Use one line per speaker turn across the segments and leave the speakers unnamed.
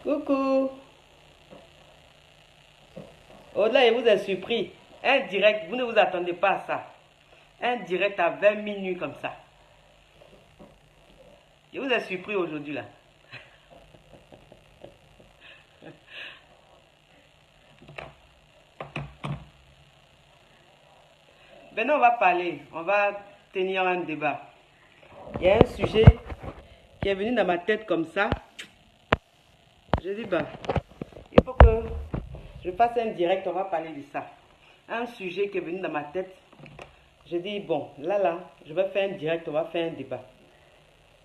Coucou. Au-delà, je vous ai surpris. Un direct, vous ne vous attendez pas à ça. Un direct à 20 minutes comme ça. Je vous ai surpris aujourd'hui là. Maintenant, on va parler. On va tenir un débat. Il y a un sujet qui est venu dans ma tête comme ça. Je dis, ben, il faut que je fasse un direct, on va parler de ça. Un sujet qui est venu dans ma tête. Je dis, bon, là, je vais faire un direct, on va faire un débat.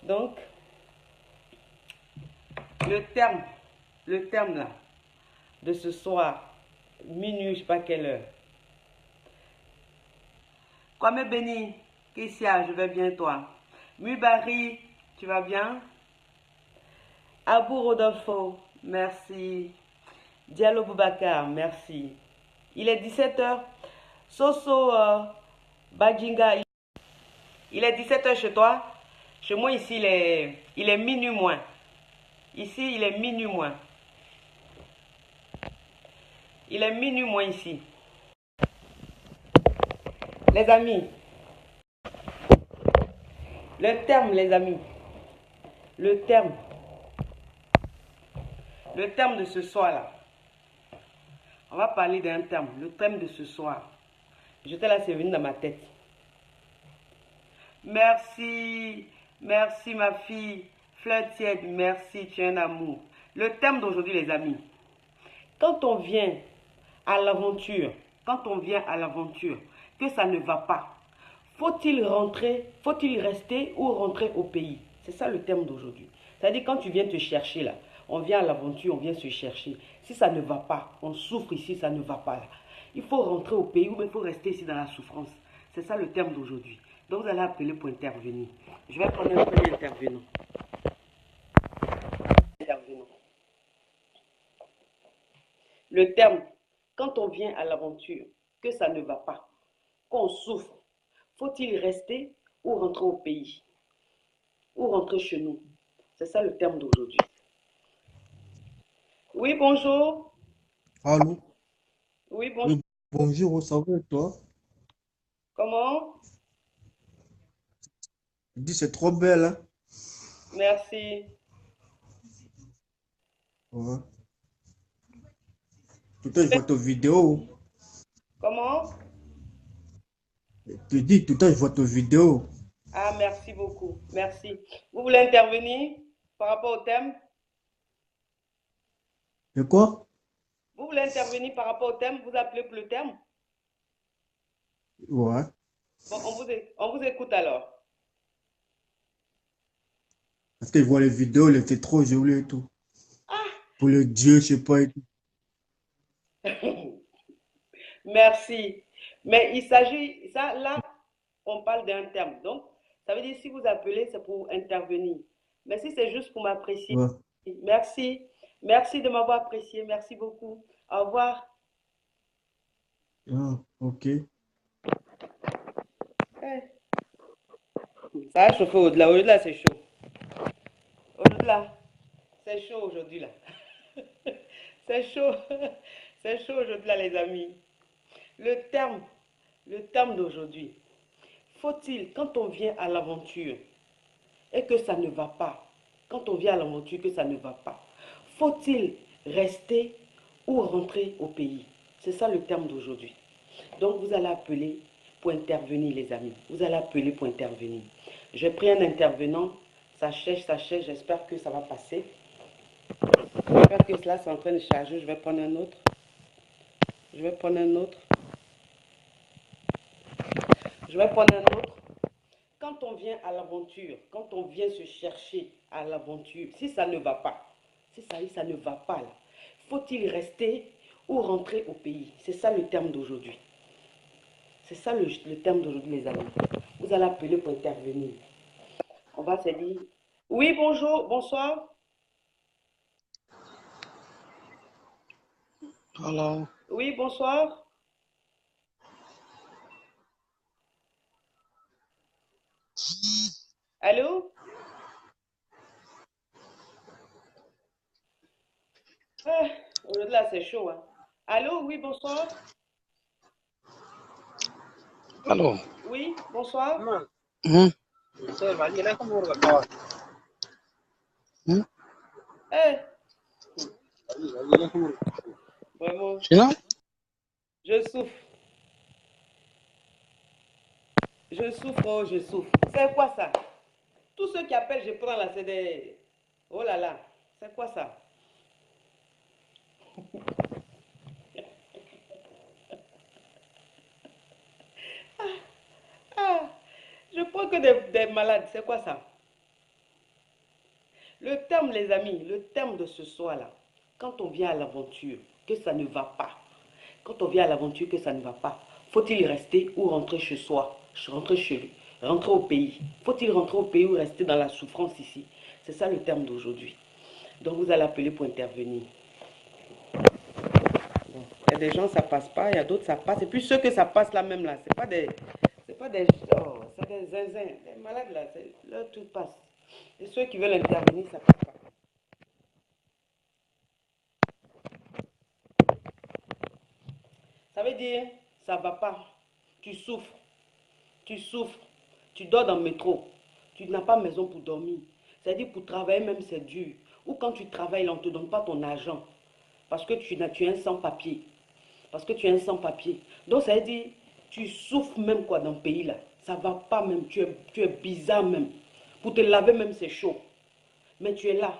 Donc, le terme, le terme là, de ce soir, minuit, je sais pas quelle heure. Kwame Beni, Kessia, je vais bien toi. Mubari, tu vas bien? Abou Rodolfo, merci. Diallo Boubacar, merci. Il est 17 heures. Soso Bajinga, il est 17 heures chez toi. Chez moi ici, il est minuit moins. Ici, il est minuit moins. Il est minuit moins ici. Les amis, le terme, les amis, le terme, le terme de ce soir-là. On va parler d'un terme, le thème de ce soir. J'étais là, c'est venu dans ma tête. Merci, merci ma fille. Fleur tiède, merci, tu es un amour. Le thème d'aujourd'hui, les amis. Quand on vient à l'aventure, quand on vient à l'aventure, que ça ne va pas, faut-il rentrer, faut-il rester ou rentrer au pays? C'est ça le thème d'aujourd'hui. C'est-à-dire quand tu viens te chercher là, on vient à l'aventure, on vient se chercher. Si ça ne va pas, on souffre ici, ça ne va pas là. Il faut rentrer au pays ou il faut rester ici dans la souffrance. C'est ça le thème d'aujourd'hui. Donc vous allez appeler pour intervenir. Je vais prendre un premier intervenant. Le terme, quand on vient à l'aventure, que ça ne va pas, qu'on souffre, faut-il rester ou rentrer au pays? Ou rentrer chez nous? C'est ça le terme d'aujourd'hui. Oui, bonjour.
Allô?
Oui, bonjour.
Oui, bonjour, ça va et toi?
Comment?
Je dis, c'est trop belle, hein?
Merci.
Ouais. Tout à l'heure, je vois ta vidéo.
Comment?
Je dis, tout à l'heure, je vois ta vidéo.
Ah, merci beaucoup. Merci. Vous voulez intervenir par rapport au thème?
Et quoi?
Vous voulez intervenir par rapport au thème? Vous appelez pour le thème?
Ouais.
Bon, on vous écoute alors.
Parce que je vois les vidéos, elles étaient trop jolies et tout. Pour le Dieu, je sais pas et tout.
Merci. Mais il s'agit, ça là, on parle d'un terme. Donc, ça veut dire si vous appelez, c'est pour intervenir. Mais si c'est juste pour m'apprécier,
Ouais.
merci. Merci de m'avoir apprécié. Merci beaucoup. Au revoir.
Ah, ok.
Eh, ça a chauffé au-delà. Au-delà, c'est chaud. Au-delà, c'est chaud aujourd'hui là. C'est chaud. C'est chaud aujourd'hui là, les amis. Le terme, le terme d'aujourd'hui. Faut-il, quand on vient à l'aventure et que ça ne va pas, quand on vient à l'aventure que ça ne va pas, faut-il rester ou rentrer au pays? C'est ça le terme d'aujourd'hui. Donc vous allez appeler pour intervenir, les amis. Vous allez appeler pour intervenir. J'ai pris un intervenant. Ça cherche. J'espère que ça va passer. J'espère que cela c'est en train de charger. Je vais prendre un autre. Je vais prendre un autre. Je vais prendre un autre. Quand on vient à l'aventure, quand on vient se chercher à l'aventure, si ça ne va pas, si ça ne va pas là, faut-il rester ou rentrer au pays? C'est ça le terme d'aujourd'hui. C'est ça le terme d'aujourd'hui, les amis. Vous allez appeler pour intervenir. On va se dire, oui, bonjour, bonsoir.
Hello.
Oui, bonsoir. Allô? là, c'est chaud. Hein. Allô, oui, bonsoir.
Allô.
Oui, bonsoir.
Hmm.
Eh, vraiment,
Sinon,
je souffre. Je souffre, oh, je souffre. C'est quoi ça? Tous ceux qui appellent, je prends là, c'est des... Oh là là, c'est quoi ça? Ah, je prends que des malades, c'est quoi ça? Le terme, les amis, le terme de ce soir-là, quand on vient à l'aventure, que ça ne va pas, quand on vient à l'aventure, que ça ne va pas, faut-il rester ou rentrer chez soi, rentrer chez lui, rentrer au pays? Faut-il rentrer au pays ou rester dans la souffrance ici? C'est ça le terme d'aujourd'hui. Donc vous allez appeler pour intervenir. Bon, il y a des gens, ça passe pas, il y a d'autres, ça passe. Et puis ceux que ça passe là même là, c'est pas des, oh, c'est des zinzins, des malades là, leur tout passe. Et ceux qui veulent intervenir, ça passe pas. Ça veut dire, ça va pas. Tu souffres, tu souffres, tu dors dans le métro, tu n'as pas maison pour dormir. C'est-à-dire pour travailler même c'est dur. Ou quand tu travailles, on ne te donne pas ton argent. Parce que tu es un sans-papier. Parce que tu es un sans-papier. Donc ça veut dire, tu souffres même quoi dans le pays là. Ça va pas même, tu es bizarre même. Pour te laver même c'est chaud. Mais tu es là.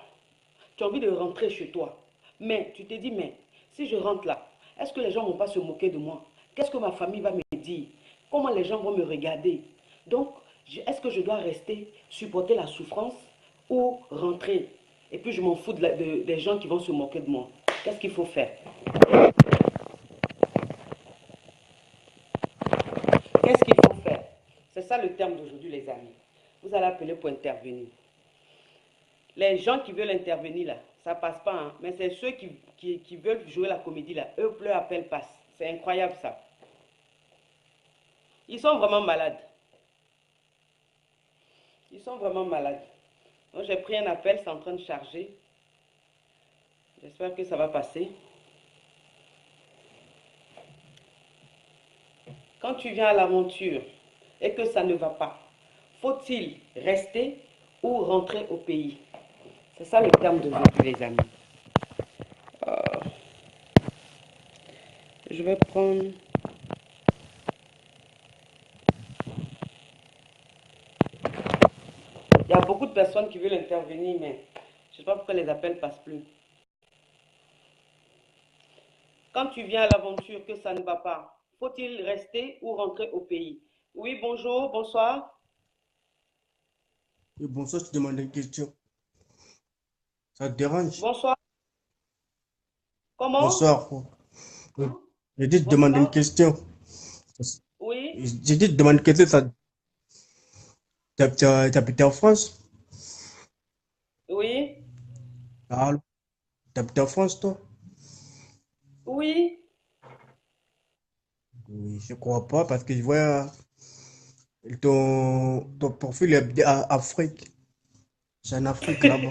Tu as envie de rentrer chez toi. Mais tu te dis, mais si je rentre là, est-ce que les gens ne vont pas se moquer de moi? Qu'est-ce que ma famille va me dire? Comment les gens vont me regarder? Donc, est-ce que je dois rester, supporter la souffrance ou rentrer? Et puis je m'en fous des gens qui vont se moquer de moi. Qu'est-ce qu'il faut faire? Qu'est-ce qu'il faut faire? C'est ça le terme d'aujourd'hui, les amis. Vous allez appeler pour intervenir. Les gens qui veulent intervenir là, ça passe pas, hein, mais c'est ceux qui veulent jouer la comédie là, eux, leur appel passe. C'est incroyable ça. Ils sont vraiment malades. Ils sont vraiment malades. Donc j'ai pris un appel, c'est en train de charger. J'espère que ça va passer. Quand tu viens à l'aventure et que ça ne va pas, faut-il rester ou rentrer au pays? C'est ça le terme d'aujourd'hui, les amis. Euh, je vais prendre... Il y a beaucoup de personnes qui veulent intervenir, mais je ne sais pas pourquoi les appels ne passent plus. Quand tu viens à l'aventure que ça ne va pas, faut-il rester ou rentrer au pays? Oui, bonjour, bonsoir.
Et bonsoir, je te demande une question. Ça te dérange?
Bonsoir. Comment?
Bonsoir. Oui. J'ai dit te demander une
Bonsoir.
question.
Oui,
J'ai dit te demander une question. T'habites en France?
oui,
Ah, t'habites en France, toi?
oui.
Oui, je crois pas parce que je vois ton profil est Afrique. C'est en Afrique là-bas.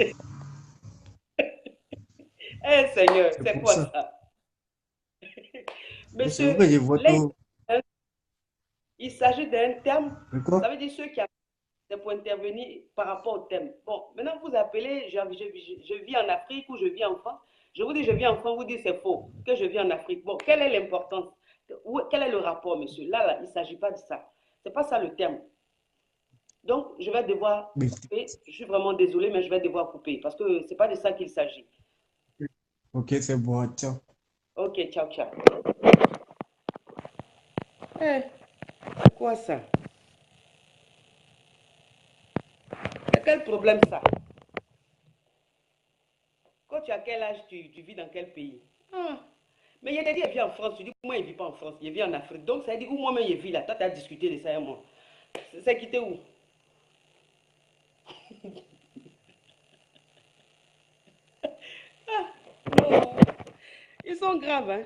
Eh Seigneur,
C'est
c'est
pour
quoi
ça.
ça?
Mais c'est
Monsieur,
vrai, je vois
là,
ton.
il s'agit d'un terme. Ça
Quoi?
veut dire ceux qui c'est pour intervenir par rapport au thème. Bon, maintenant vous appelez, je vis en Afrique ou je vis en France. Je vous dis je vis en France, vous dites c'est faux, que je vis en Afrique. Bon, quelle est l'importance? Quel est le rapport, monsieur? Là, il ne s'agit pas de ça. Ce n'est pas ça le terme. Donc, je vais devoir
Oui.
couper. Je suis vraiment désolé, mais je vais devoir couper parce que ce n'est pas de ça qu'il s'agit.
Ok, c'est bon, tiens.
Ok, ciao, ciao. Eh, c'est quoi ça? C'est quel problème ça? Quand tu as quel âge, tu vis dans quel pays? Ah. Mais il y a des dit, il vit en France. Tu dis, moi, il ne vit pas en France. Il vit en Afrique. Donc, ça veut dire où moi-même, il vit là. Toi, tu as discuté de ça et moi. C'est quitté où? Ah, non. Ils sont graves, hein.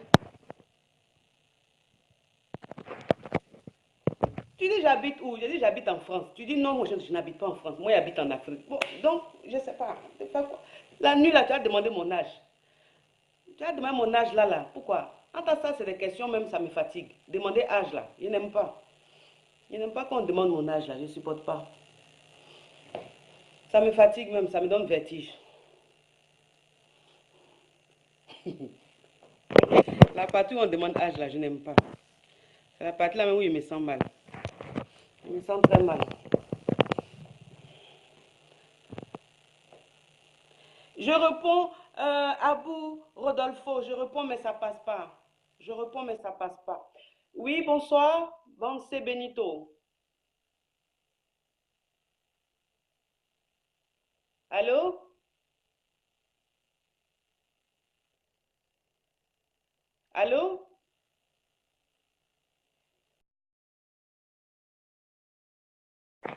Tu dis, j'habite où? Je dis, j'habite en France. Tu dis, non, moi, je n'habite pas en France. Moi, j'habite en Afrique. Bon, donc, je ne sais pas. La nuit, là, tu as demandé mon âge. Tu as demandé mon âge là. Pourquoi? Entre ça, c'est des questions, même ça me fatigue. Demander âge là, je n'aime pas. Je n'aime pas qu'on demande mon âge là, je ne supporte pas. Ça me fatigue même, ça me donne vertige. La partie où on demande âge là, je n'aime pas. C'est la partie là même où il me sent mal. Je me sens très mal. Je réponds Abou Rodolfo, je réponds mais ça passe pas. Je réponds mais ça passe pas. Oui, bonsoir. Bon, c'est Benito. Allô? Allô?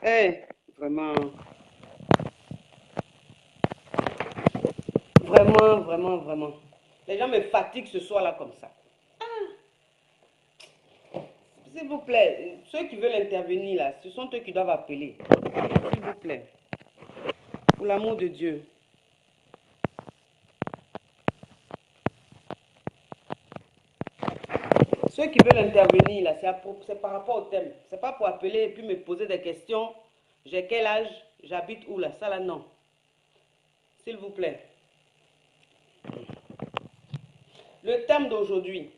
Eh, vraiment, vraiment. Les gens me fatiguent ce soir-là comme ça. S'il vous plaît, ceux qui veulent intervenir là, ce sont eux qui doivent appeler. S'il vous plaît. Pour l'amour de Dieu. Ceux qui veulent intervenir là, c'est par rapport au thème. C'est pas pour appeler et puis me poser des questions. J'ai quel âge? J'habite où là? Ça là, non. S'il vous plaît. Le thème d'aujourd'hui,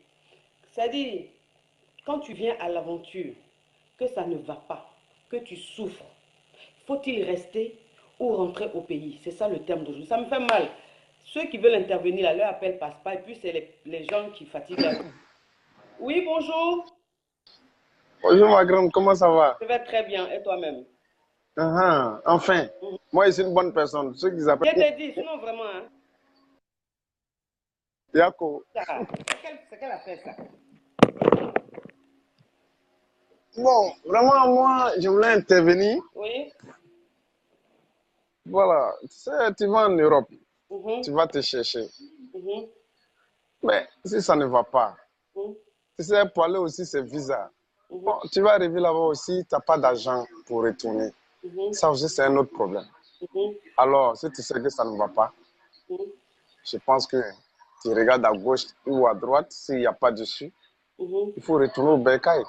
c'est-à-dire, quand tu viens à l'aventure, que ça ne va pas, que tu souffres, faut-il rester ou rentrer au pays? C'est ça le thème d'aujourd'hui. Ça me fait mal. Ceux qui veulent intervenir, là, leur appel passe pas, et puis c'est les gens qui fatiguent la vie. Oui, bonjour.
Bonjour ma grande, comment ça va?
Je vais très bien, et toi-même?
Enfin, moi je suis une bonne personne. Ceux qui
Je
appellent
t'ai dit, sinon vraiment, hein,
Yako.
ça, c'est quelle affaire ça?
Bon, vraiment, moi, je voulais intervenir.
Oui?
Voilà, tu sais, tu vas en Europe,
Mhm,
tu vas te chercher.
mhm,
Mais si ça ne va pas,
mhm,
tu sais, pour aller aussi, c'est visa.
mhm,
Bon, tu vas arriver là-bas aussi, tu n'as pas d'argent pour retourner.
mhm,
Ça aussi, c'est un autre problème.
mhm,
Alors, si tu sais que ça ne va pas,
mhm,
je pense que tu regardes à gauche ou à droite, s'il n'y a pas dessus,
mhm,
il faut retourner au Bercail.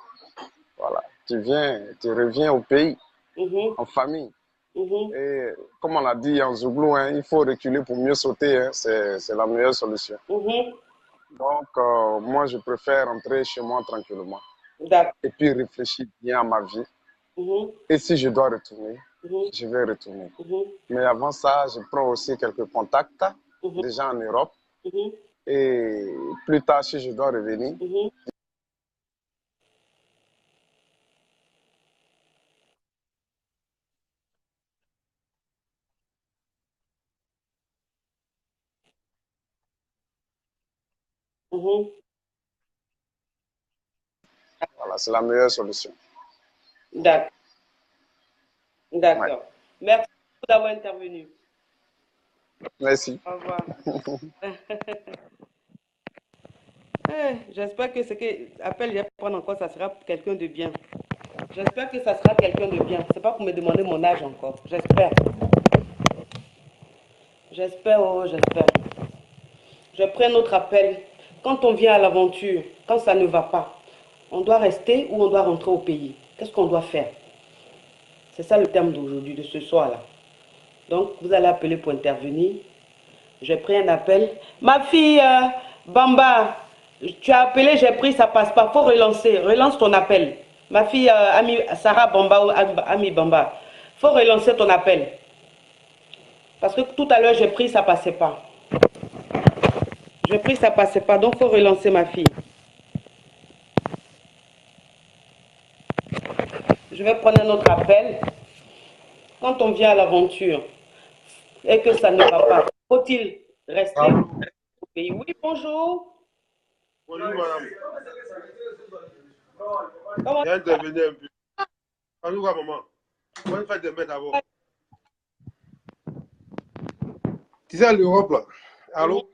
Voilà, tu reviens au pays,
mhm,
en famille.
mhm,
Et comme on a dit en Zouglou, hein, il faut reculer pour mieux sauter. Hein, c'est la meilleure solution.
mhm.
Donc, moi, je préfère rentrer chez moi tranquillement
D'accord.
et puis réfléchir bien à ma vie.
Mhm,
Et si je dois retourner,
mhm,
je vais retourner.
mhm,
Mais avant ça, je prends aussi quelques contacts
mhm,
déjà en Europe.
mhm,
Et plus tard, si je dois revenir,
mhm, mhm.
voilà, c'est la meilleure solution.
D'accord.
Ouais.
D'accord. Merci d'avoir intervenu.
Merci.
Au revoir. J'espère que ce que appelle, je vais prendre encore, ça sera quelqu'un de bien. J'espère que ça sera quelqu'un de bien. C'est pas pour me demander mon âge encore. J'espère. J'espère, oh, j'espère. Je prends notre appel. Quand on vient à l'aventure, quand ça ne va pas, on doit rester ou on doit rentrer au pays? Qu'est-ce qu'on doit faire? C'est ça le thème d'aujourd'hui, de ce soir-là. Donc, vous allez appeler pour intervenir. J'ai pris un appel. Ma fille, Bamba, tu as appelé, j'ai pris, ça passe pas. Faut relancer. Relance ton appel. Ma fille, Sarah Bamba ou Ami Bamba, faut relancer ton appel. Parce que tout à l'heure, j'ai pris, ça passait pas. J'ai pris, ça passait pas. Donc, faut relancer ma fille. Je vais prendre un autre appel. Quand on vient à l'aventure et que ça ne va pas, faut-il rester au pays? Oui, bonjour.
Bonjour madame,
Comment
j'ai
tu vas?
intervenu un peu. En tout cas, maman, moi je fais des mètres d'abord. Tu sais, l'Europe là,
Mhm,
allô,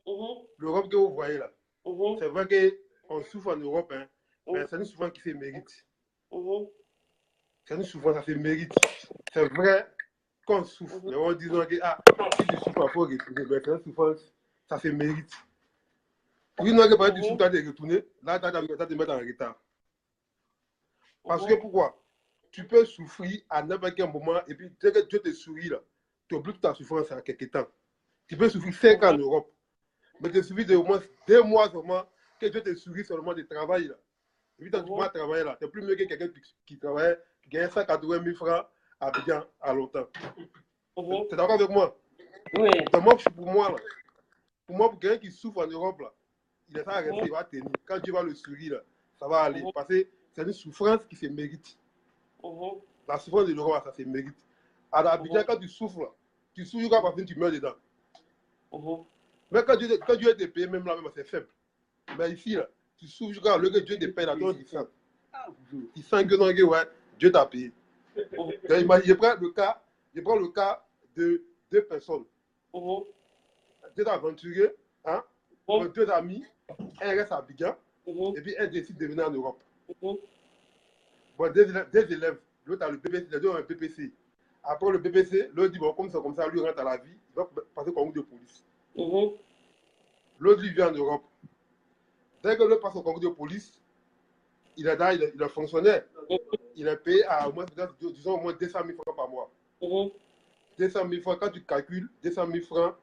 mhm,
l'Europe que vous voyez là,
mhm,
c'est vrai qu'on souffre en Europe, hein, mais c'est une souffrance qui se mérite.
mhm,
C'est une souffrance, ça se mérite. C'est vrai qu'on souffre,
mhm,
mais on dit que ah, si tu souffres, il faut retourner. Mais c'est une souffrance, ça se mérite. Pour une fois que par exemple, tu souffres, tu as de retourner, là, tu as de mettre en retard. Parce que pourquoi? Tu peux souffrir à n'importe quel moment et puis dès que Dieu te sourit, là, tu oublies ta souffrance à quelques temps. Tu peux souffrir 5 ans en Europe, mais tu suffit de au moins 2 mois seulement que Dieu te sourit seulement de travail. Là. Et puis, quand tu vas travailler là, tu es plus mieux que quelqu'un qui travaille, qui gagne 180 000 francs à bien à longtemps. Tu es d'accord avec moi?
Oui.
Donc, pour moi, là, pour quelqu'un qui souffre en Europe, là, il est ça à rester, il va tenir. Quand Dieu va le sourire, là, ça va aller. Parce que c'est une souffrance qui se mérite. La souffrance de l'Europe, ça se mérite. Alors, Abidjan, quand tu souffres, là, tu souffres parce que tu meurs dedans. Mais quand Dieu te paye, même là, c'est faible. Mais ici, là, tu souffres jusqu'à le que Dieu te paye, là, tu sens. Il sent que non, ouais, Dieu t'a payé. Je prends le cas de 2 personnes. 2 aventuriers, hein, 2 amis, un reste à Abidjan, et puis un décide de venir en Europe. Bon, 2 élèves, l'autre a le BPC, les 2 ont un BPC. Après le BPC, l'autre dit, bon, comme ça, lui rentre à la vie, il va passer concours de police. L'autre, lui, vient en Europe. Dès que l'autre passe au concours de police, il est fonctionnaire. Il est payé à au moins, disons, au moins 200 000 francs par mois. 200 000 francs, quand tu calcules 200 000 francs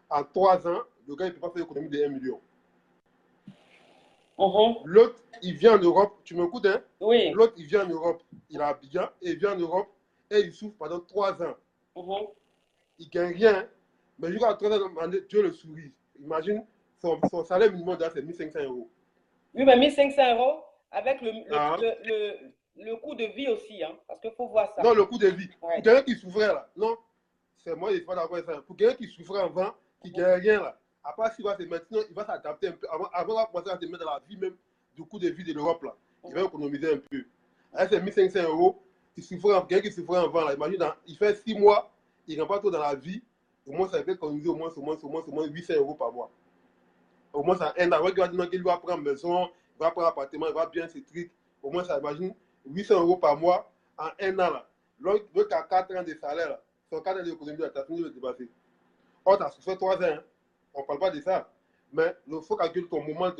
en 3 ans, le gars, il ne peut pas faire l'économie de 1 million. L'autre, il vient en Europe, tu m'écoutes, hein?
Oui.
L'autre, il vient en Europe, il est à Abidjan, et il vient en Europe, et il souffre pendant 3 ans. Il ne gagne rien, mais jusqu'à 3 ans, Dieu le sourit. Imagine, son salaire minimum, c'est 1 500 €.
Oui, mais 1 500 € avec le coût de vie aussi, hein, parce qu'il faut voir ça.
Non, le coût de vie.
Ouais.
Pour quelqu'un qui souffrait, là, non, c'est moi, il ne faut pas d'accord avec ça. Pour quelqu'un qui souffrait avant, qui ne gagne rien, là, à part s'il va se mettre, sinon, il va s'adapter un peu. Avant de commencer à se mettre dans la vie même, du coût de vie de l'Europe, là, il va économiser un peu. Avec ces 1 500 €, quelqu'un qui souffrait avant, là, imagine, il fait 6 mois, il ne rentre pas trop dans la vie, au moins, ça peut économiser au moins 800 € par mois. Au moins, ça un an. Il va prendre maison, il va prendre appartement, il va bien ses trucs. Au moins, ça imagine 800 € par mois en un an. Là. L'autre qui a 4 ans de salaire, là, son 4 ans d'économie, tu as fini de dépasser. Or, tu as souffert 3 ans. Hein. On ne parle pas de ça. Mais il faut calculer ton moment où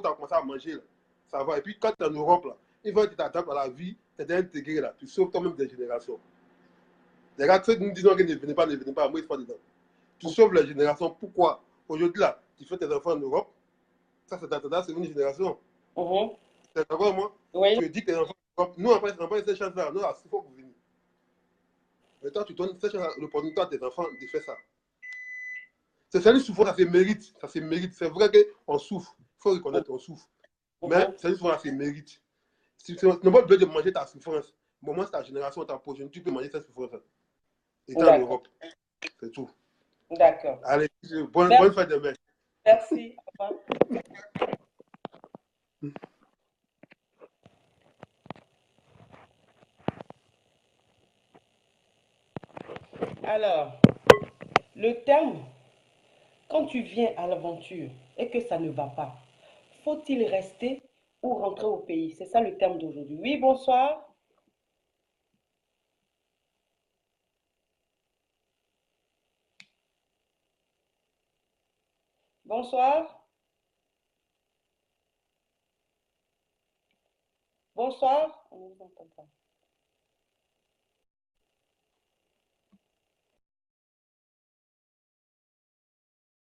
tu as commencé à manger. Là. Ça va. Et puis, quand tu es en Europe, là, il faut que tu t'adaptes à la vie, tu es intégré. Là. Tu sauves toi-même des générations. Les gars, ceux qui nous disent que ne venez pas, moi, ils ne sont pas dedans. Tu sauves les générations. Pourquoi? Aujourd'hui, là, tu fais tes enfants en Europe. Ça, c'est ta tendance, c'est une génération. C'est d'accord, moi?
Oui.
Tu dis que tes enfants en Europe. Nous, on n'a pas cette chance-là. Nous, il faut que vous veniez. Mais toi, tu donnes cette chance, l'opportunité à tes enfants de faire ça. C'est une souffrance, ça se mérite. Ça se mérite. C'est vrai qu'on souffre. Il faut reconnaître qu'on souffre. Mais c'est une souffrance, ça se mérite. Si tu n'as pas besoin de manger ta souffrance, au moins, c'est ta génération, ta prochaine, tu peux manger cette souffrance. Et tu es en Europe. C'est tout.
D'accord.
Allez, bonne fête de mai.
Merci. Alors, le terme, quand tu viens à l'aventure et que ça ne va pas, faut-il rester ou rentrer au pays? C'est ça le terme d'aujourd'hui. Oui, bonsoir. Bonsoir. Bonsoir. On ne vous entend pas.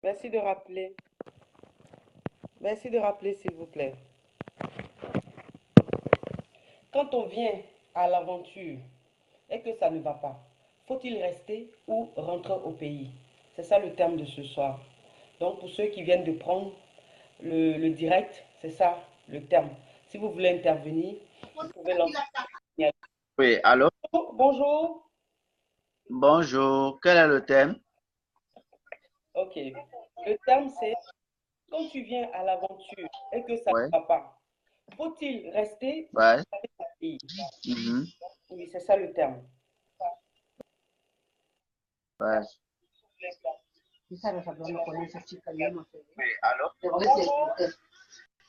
Merci de rappeler. Merci de rappeler, s'il vous plaît. Quand on vient à l'aventure et que ça ne va pas, faut-il rester ou rentrer au pays? C'est ça le terme de ce soir. Donc, pour ceux qui viennent de prendre le direct, c'est ça le terme. Si vous voulez intervenir, vous pouvez lancer.
Oui, allô?
Bonjour.
Bonjour, quel est le thème?
Ok. Le terme, c'est quand tu viens à l'aventure et que ça ne va pas, faut-il rester ou rentrer au pays? Oui, c'est ça le terme.
Ouais.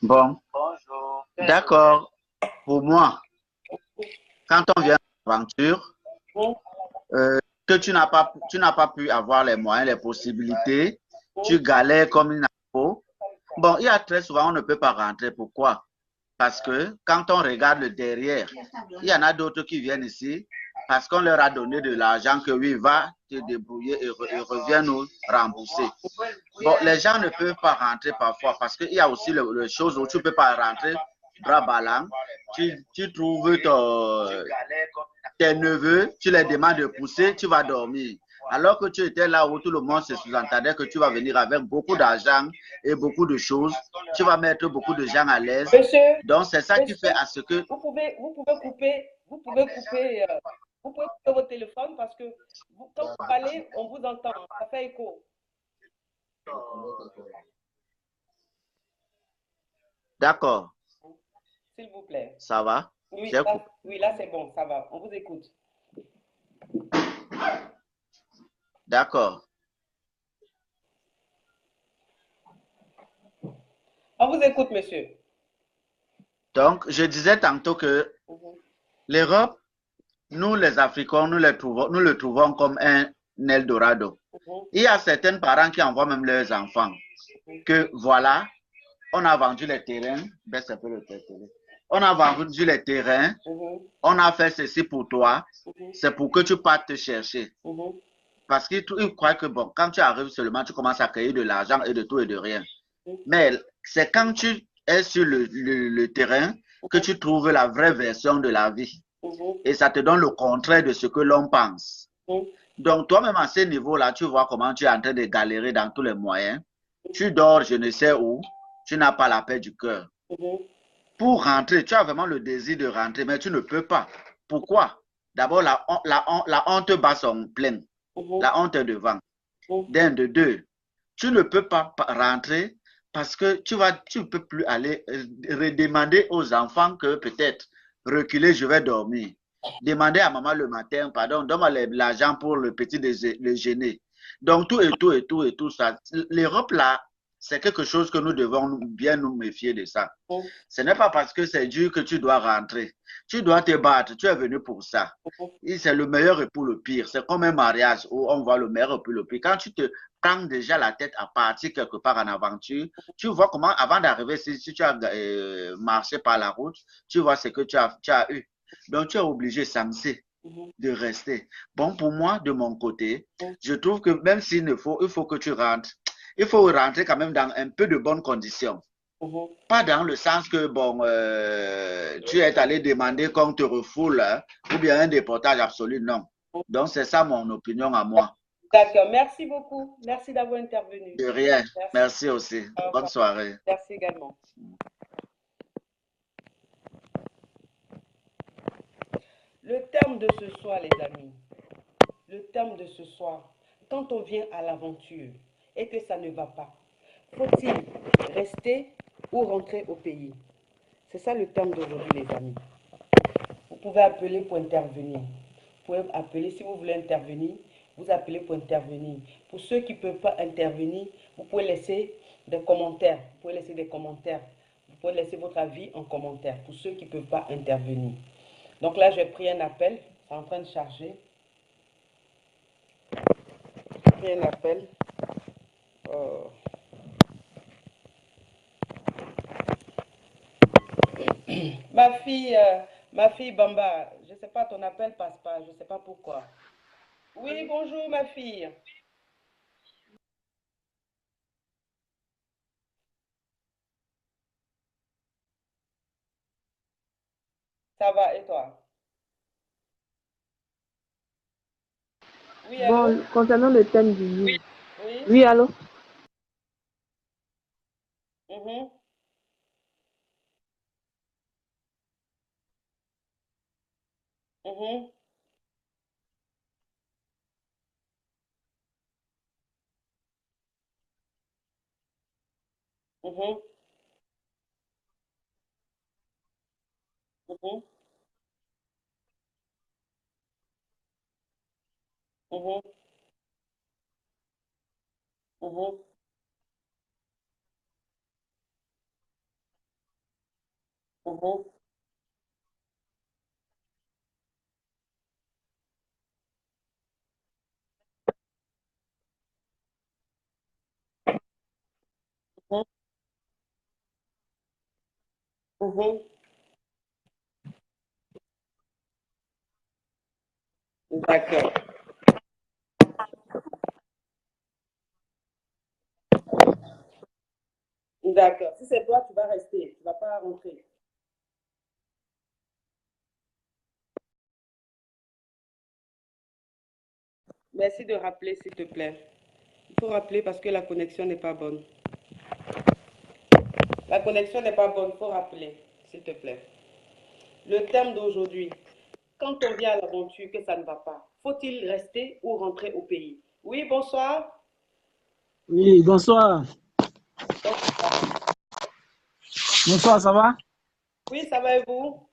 Bon, d'accord. Pour moi, quand on vient à l'aventure, que tu n'as pas pu avoir les moyens, les possibilités, tu galères comme une info, Bon, il y a très souvent, on ne peut pas rentrer. Pourquoi? Parce que quand on regarde le derrière, il y en a d'autres qui viennent ici parce qu'on leur a donné de l'argent que oui, va te débrouiller et reviens nous rembourser. Bon, les gens ne peuvent pas rentrer parfois parce qu'il y a aussi les choses où tu ne peux pas rentrer bras ballants. Tu trouves tes neveux, tu les demandes de pousser, tu vas dormir. Alors que tu étais là où tout le monde se sous-entendait que tu vas venir avec beaucoup d'argent et beaucoup de choses, tu vas mettre beaucoup de gens à l'aise.
Monsieur,
Donc, c'est ça qui fait
monsieur,
à ce que...
vous pouvez couper, vous pouvez couper votre téléphone parce que quand vous parlez, on vous entend, ça fait écho.
D'accord,
S'il vous plaît.
ça va?
Oui, là c'est bon, ça va. On vous écoute.
D'accord.
On vous écoute, monsieur.
Donc, je disais tantôt que l'Europe, nous les Africains, nous le trouvons comme un Eldorado. Il y a certains parents qui envoient même leurs enfants que voilà, on a vendu les terrains, baisse un peu le télé. On a vendu les terrains, on a fait ceci pour toi, c'est pour que tu partes te chercher. Parce qu'ils croient que bon, quand tu arrives seulement, tu commences à créer de l'argent et de tout et de rien. Mais c'est quand tu es sur le terrain que tu trouves la vraie version de la vie. Et ça te donne le contraire de ce que l'on pense. Donc, toi-même à ce niveau-là, tu vois comment tu es en train de galérer dans tous les moyens. Tu dors, je ne sais où. Tu n'as pas la paix du cœur. Pour rentrer, tu as vraiment le désir de rentrer, mais tu ne peux pas. Pourquoi? D'abord, la honte bat son plein. La honte est devant. D'un, de deux. Tu ne peux pas rentrer parce que tu ne peux plus aller redemander aux enfants que peut-être reculer, je vais dormir. Demander à maman le matin, pardon, donne-moi l'argent pour le petit déjeuner. Donc tout ça. L'Europe là, c'est quelque chose que nous devons bien nous méfier de ça. Ce n'est pas parce que c'est dur que tu dois rentrer. Tu dois te battre. Tu es venu pour ça. C'est le meilleur et pour le pire. C'est comme un mariage où on voit le meilleur et pour le pire. Quand tu te prends déjà la tête à partir quelque part en aventure, tu vois comment, avant d'arriver, si tu as marché par la route, tu vois ce que tu as eu. Donc, tu es obligé, censé, de rester. Bon, pour moi, de mon côté, je trouve que même il faut que tu rentres. Il faut rentrer quand même dans un peu de bonnes conditions. Pas dans le sens que, bon, tu es allé demander qu'on te refoule hein, ou bien un déportage absolu, non. Donc, c'est ça mon opinion à moi.
D'accord, merci beaucoup. Merci d'avoir intervenu.
De rien. Merci aussi. Bonne soirée.
Merci également. Le thème de ce soir, les amis, le thème de ce soir, quand on vient à l'aventure et que ça ne va pas, faut-il rester ou rentrer au pays? C'est ça le thème d'aujourd'hui, les amis. Vous pouvez appeler pour intervenir. Vous pouvez appeler si vous voulez intervenir. Vous appelez pour intervenir. Pour ceux qui ne peuvent pas intervenir, vous pouvez laisser des commentaires. Vous pouvez laisser des commentaires. Vous pouvez laisser votre avis en commentaire pour ceux qui ne peuvent pas intervenir. Donc là, j'ai pris un appel. C'est en train de charger. J'ai pris un appel. Ma fille Bamba, je ne sais pas, ton appel passe pas. Je ne sais pas pourquoi. Oui, bonjour ma fille. Ça va et toi? Oui, allô?
Bon, concernant le thème du livre.
Oui.
Oui, allô?
Mhm. Mhm. Mhm. Mhm. Mhm. Mhm. Mhm. Mhm. Mhm. D'accord. D'accord. Si c'est toi, tu vas rester. Tu ne vas pas rentrer. Merci de rappeler, s'il te plaît. Il faut rappeler parce que la connexion n'est pas bonne. La connexion n'est pas bonne. Il faut rappeler, s'il te plaît. Le thème d'aujourd'hui. Quand on vient à l'aventure que ça ne va pas, faut-il rester ou rentrer au pays? Oui, bonsoir.
Oui, bonsoir. Bonsoir, ça va?
Oui, ça va et vous?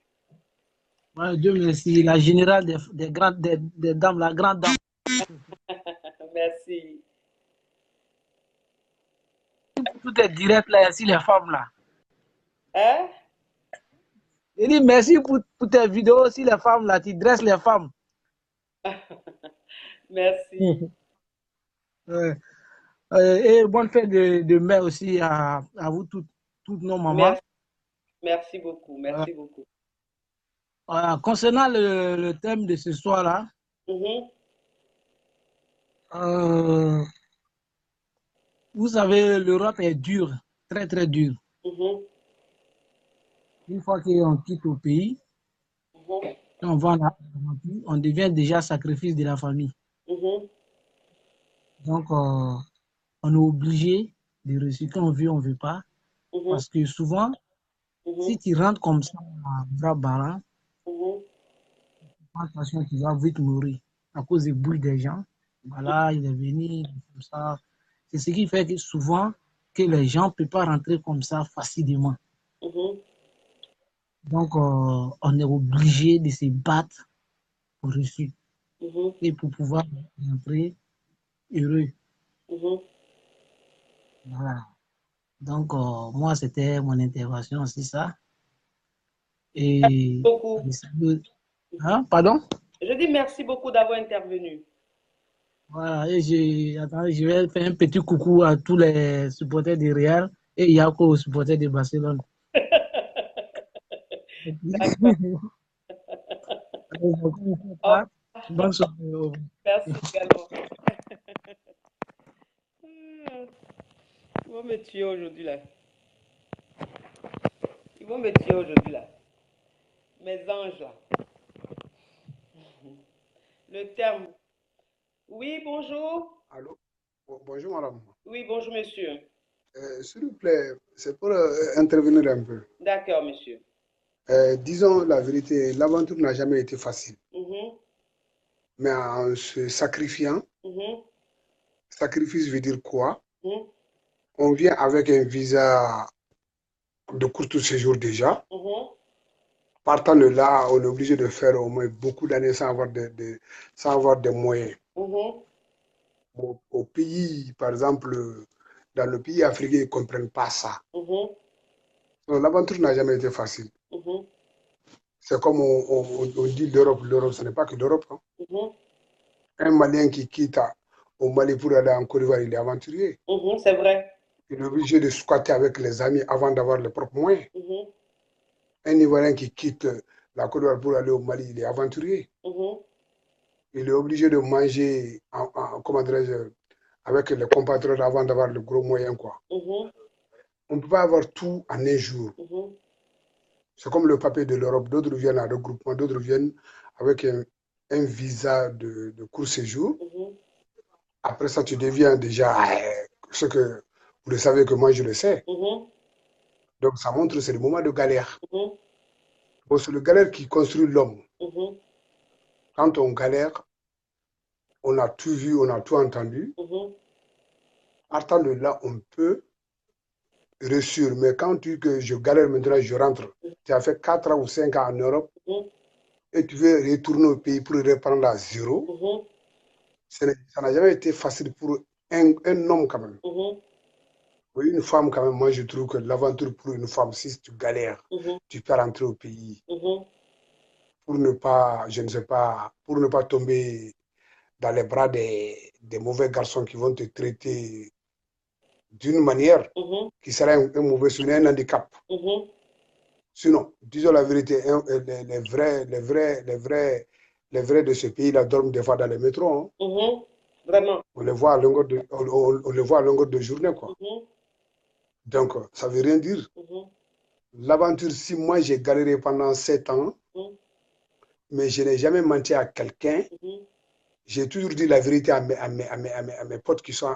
Ouais, Dieu merci. La générale des grandes, des dames, la grande dame.
Merci.
Tout est direct là, ici, les femmes là.
Hein?
Je dis merci pour tes vidéos aussi, les femmes là. Tu dresses les femmes.
Merci.
Et bonne fête de mai aussi à vous toutes nos mamans.
Merci. Merci beaucoup. Merci beaucoup.
Concernant le thème de ce soir-là, vous savez, l'Europe est dure, très très dure. Une fois qu'on quitte au pays, on va on devient déjà sacrifice de la famille. Donc, on est obligé de réussir quand on veut pas. Parce que souvent, si tu rentres comme ça à Brabara, attention, tu vas vite mourir à cause des bruits des gens. Voilà, il est venu, comme ça. C'est ce qui fait que souvent, que les gens ne peuvent pas rentrer comme ça facilement. Donc, on est obligé de se battre pour réussir et pour pouvoir rentrer heureux. Voilà. Donc, moi, c'était mon intervention, c'est ça. Et
beaucoup.
Hein, pardon?
Je dis merci beaucoup d'avoir intervenu.
Voilà, et je vais faire un petit coucou à tous les supporters du Real et Yako aux supporters de Barcelone. Bonne soirée.
Merci également. Ils vont me tuer aujourd'hui là. Ils vont me tuer aujourd'hui là. Mes anges là. Le terme. Oui, bonjour.
Allô? Bonjour madame.
Oui, bonjour monsieur.
S'il vous plaît, c'est pour intervenir un peu.
D'accord, monsieur.
Disons la vérité, l'aventure n'a jamais été facile. Mais en se sacrifiant, sacrifice veut dire quoi? On vient avec un visa de court séjour déjà. Partant de là, on est obligé de faire au moins beaucoup d'années sans avoir des moyens. Au pays, par exemple, dans le pays africain, ils ne comprennent pas ça. Donc, l'aventure n'a jamais été facile. C'est comme on dit l'Europe. L'Europe, ce n'est pas que l'Europe. Hein. Un Malien qui quitte au Mali pour aller en Côte d'Ivoire, il est aventurier.
C'est vrai.
Il est obligé de squatter avec les amis avant d'avoir les propres moyens. Un Ivoirien qui quitte la Côte d'Ivoire pour aller au Mali, il est aventurier. Il est obligé de manger, comment dirais-je, avec les compatriotes avant d'avoir le gros moyen, quoi. On ne peut pas avoir tout en un jour. C'est comme le papier de l'Europe. D'autres viennent en regroupement, d'autres viennent avec un visa de court séjour. Après ça, tu deviens déjà ce que vous le savez que moi je le sais. Donc ça montre que c'est le moment de galère. Bon, c'est le galère qui construit l'homme. Quand on galère, on a tout vu, on a tout entendu. Partant de là, on peut réussir. Mais quand tu dis que je galère maintenant, je rentre, tu as fait 4 ans ou 5 ans en Europe et tu veux retourner au pays pour reprendre à zéro, ça n'a jamais été facile pour un homme quand même. Oui, une femme quand même, moi je trouve que l'aventure pour une femme, si tu galères, tu peux rentrer au pays pour ne pas, je ne sais pas, pour ne pas tomber dans les bras des mauvais garçons qui vont te traiter d'une manière qui sera un mauvais souvenir, un handicap. Sinon, disons la vérité, les vrais de ce pays-là dorment des fois dans les métros. Hein.
Vraiment.
On les voit à longueur de, on les voit à longueur de journée, quoi. Donc, ça veut rien dire. L'aventure, si moi j'ai galéré pendant 7 ans, mais je n'ai jamais menti à quelqu'un, j'ai toujours dit la vérité à mes potes qui sont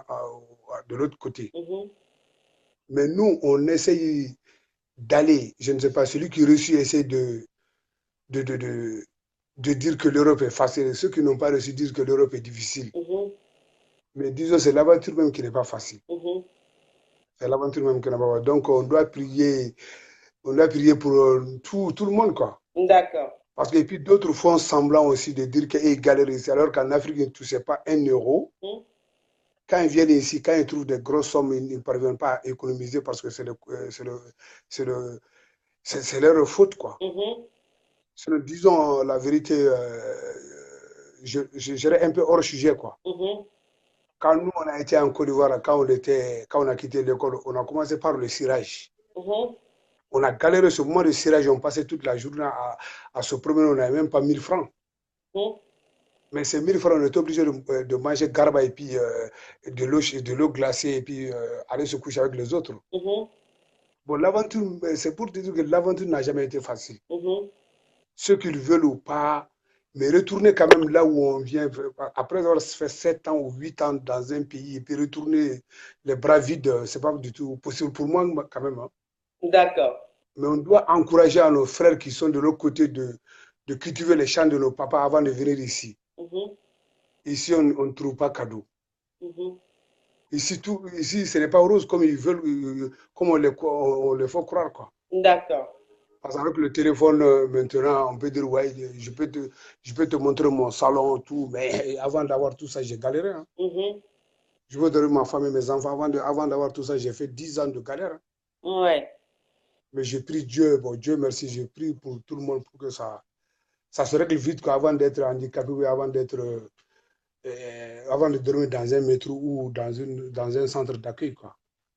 de l'autre côté. Mais nous, on essaye d'aller, je ne sais pas, celui qui reçu essaie de dire que l'Europe est facile. Ceux qui n'ont pas reçu disent que l'Europe est difficile. Mais disons, c'est l'aventure même qui n'est pas facile. C'est l'aventure même qui n'est pas facile. Donc, on doit prier pour tout le monde, quoi.
D'accord.
Parce que puis d'autres font semblant aussi de dire qu'ils galèrent ici, alors qu'en Afrique, ils ne touchaient pas 1 euro. Quand ils viennent ici, quand ils trouvent des grosses sommes, ils ne parviennent pas à économiser parce que c'est leur faute, quoi. Disons la vérité, je serais un peu hors sujet, quoi. Quand nous, on a été en Côte d'Ivoire, quand on a quitté l'école, on a commencé par le cirage. On a galéré ce moment de cirage, on passait toute la journée à se promener, on n'avait même pas 1000 francs. Mais ces 1000 francs, on était obligé de manger garba et puis de l'eau glacée et puis aller se coucher avec les autres. Bon, l'aventure, c'est pour te dire que l'aventure n'a jamais été facile. Ceux qui le veulent ou pas, mais retourner quand même là où on vient, après avoir fait 7 ans ou 8 ans dans un pays, et puis retourner les bras vides, c'est pas du tout possible pour moi quand même. Hein.
D'accord.
Mais on doit encourager à nos frères qui sont de l'autre côté de cultiver les champs de nos papas avant de venir ici. Ici, on ne trouve pas cadeau. Ici, ce n'est pas rose comme ils veulent, comme on les fait croire, quoi.
D'accord.
Parce qu'avec le téléphone, maintenant, on peut dire, ouais, je peux te montrer mon salon, tout, mais avant d'avoir tout ça, j'ai galéré. Hein. Je veux donner ma femme et mes enfants. Avant d'avoir tout ça, j'ai fait 10 ans de galère. Hein.
Ouais.
Mais j'ai pris Dieu, bon, Dieu merci, j'ai pris pour tout le monde pour que ça se règle vite, quoi, avant d'être handicapé, ou avant de dormir dans un métro ou dans un centre d'accueil, quoi.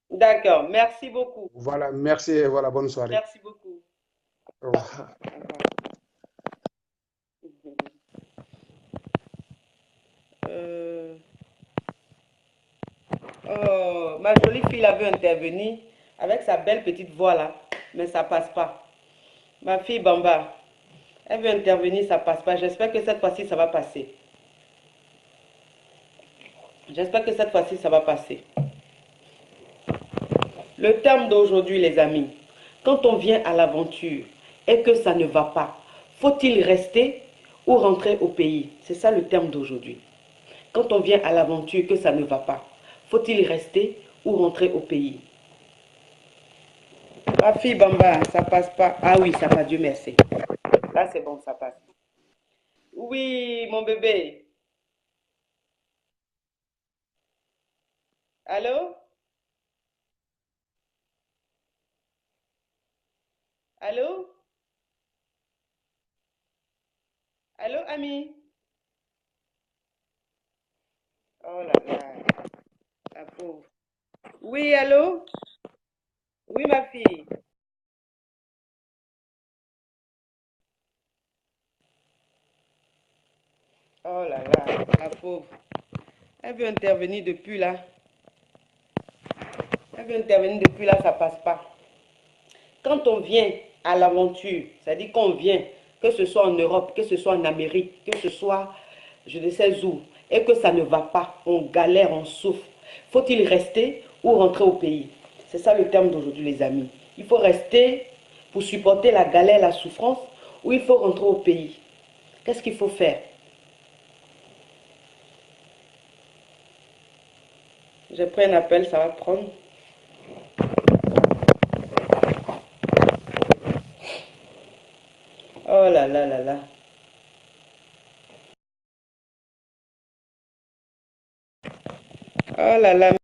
D'accord, merci beaucoup.
Voilà, merci et voilà, bonne soirée.
Merci beaucoup.
Au revoir.
Oh, ma jolie fille a vu intervenir avec sa belle petite voix là, mais ça passe pas. Ma fille Bamba, elle veut intervenir, ça passe pas. J'espère que cette fois-ci, ça va passer. J'espère que cette fois-ci, ça va passer. Le terme d'aujourd'hui, les amis, quand on vient à l'aventure et que ça ne va pas, faut-il rester ou rentrer au pays? C'est ça le terme d'aujourd'hui. Quand on vient à l'aventure que ça ne va pas, faut-il rester ou rentrer au pays? Ma fille Bamba, ça passe pas. Ah oui, ça passe, Dieu merci. Là, c'est bon, ça passe. Oui, mon bébé. Allô? Allô? Allô, ami? Oh là là, la pauvre. Oui, allô? Oui, ma fille. Oh là là, la pauvre. Elle veut intervenir depuis là. Elle veut intervenir depuis là, ça passe pas. Quand on vient à l'aventure, c'est-à-dire qu'on vient, que ce soit en Europe, que ce soit en Amérique, que ce soit je ne sais où, et que ça ne va pas, on galère, on souffre, faut-il rester ou rentrer au pays? C'est ça le terme d'aujourd'hui, les amis. Il faut rester pour supporter la galère, la souffrance, ou il faut rentrer au pays? Qu'est-ce qu'il faut faire? J'ai pris un appel, ça va prendre. Oh là là là là. Oh là là.